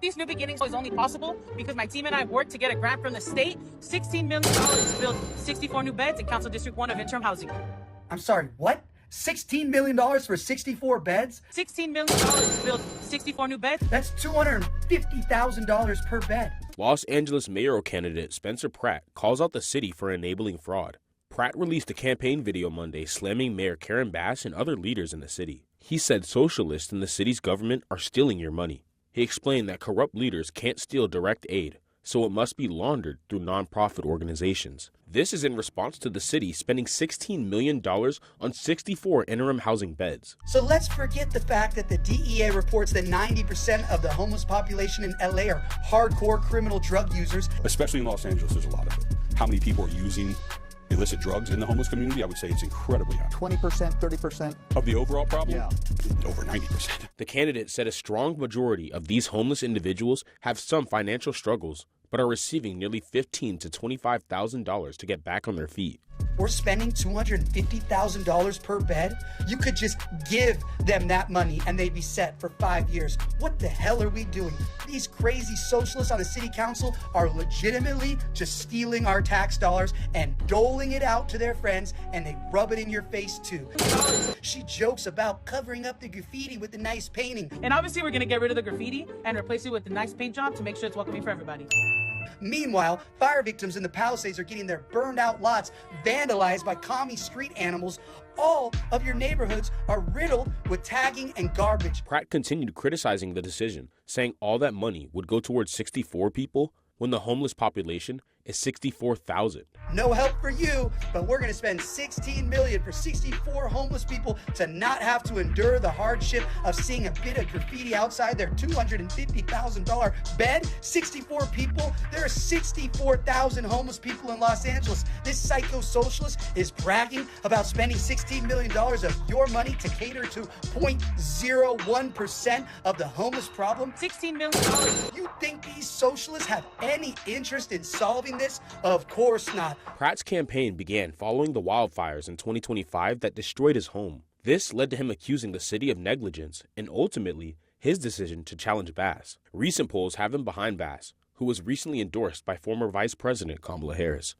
these new beginnings is only possible because my team and I worked to get a grant from the state, $16 million to build 64 new beds in Council District 1 of interim housing. I'm sorry, what? $16 million for 64 beds? $16 million to build 64 new beds? That's $250,000 per bed. Los Angeles mayoral candidate Spencer Pratt calls out the city for enabling fraud. Pratt released a campaign video Monday slamming Mayor Karen Bass and other leaders in the city. He said socialists in the city's government are stealing your money. He explained that corrupt leaders can't steal direct aid, so it must be laundered through nonprofit organizations. This is in response to the city spending $16 million on 64 interim housing beds. So let's forget the fact that the DEA reports that 90% of the homeless population in LA are hardcore criminal drug users. Especially in Los Angeles, there's a lot of it. How many people are using illicit drugs in the homeless community? I would say it's incredibly high. 20%, 30%? Of the overall problem? Yeah. Over 90%. The candidate said a strong majority of these homeless individuals have some financial struggles, but are receiving nearly $15,000 to $25,000 to get back on their feet. We're spending $250,000 per bed. You could just give them that money and they'd be set for 5 years. What the hell are we doing? These crazy socialists on the city council are legitimately just stealing our tax dollars and doling it out to their friends, and they rub it in your face too. She jokes about covering up the graffiti with a nice painting. And obviously we're going to get rid of the graffiti and replace it with a nice paint job to make sure it's welcoming for everybody. Meanwhile, fire victims in the Palisades are getting their burned out lots vandalized by commie street animals. All of your neighborhoods are riddled with tagging and garbage. Pratt continued criticizing the decision, saying all that money would go towards 64 people when the homeless population is 64,000. No help for you, but we're going to spend $16 million for 64 homeless people to not have to endure the hardship of seeing a bit of graffiti outside their $250,000 bed. 64 people? There are 64,000 homeless people in Los Angeles. This psycho-socialist is bragging about spending $16 million of your money to cater to 0.01% of the homeless problem. $16 million. You think these socialists have any interest in solving this? Of course not. Pratt's campaign began following the wildfires in 2025 that destroyed his home. This led to him accusing the city of negligence and ultimately his decision to challenge Bass. Recent polls have him behind Bass, who was recently endorsed by former Vice President Kamala Harris.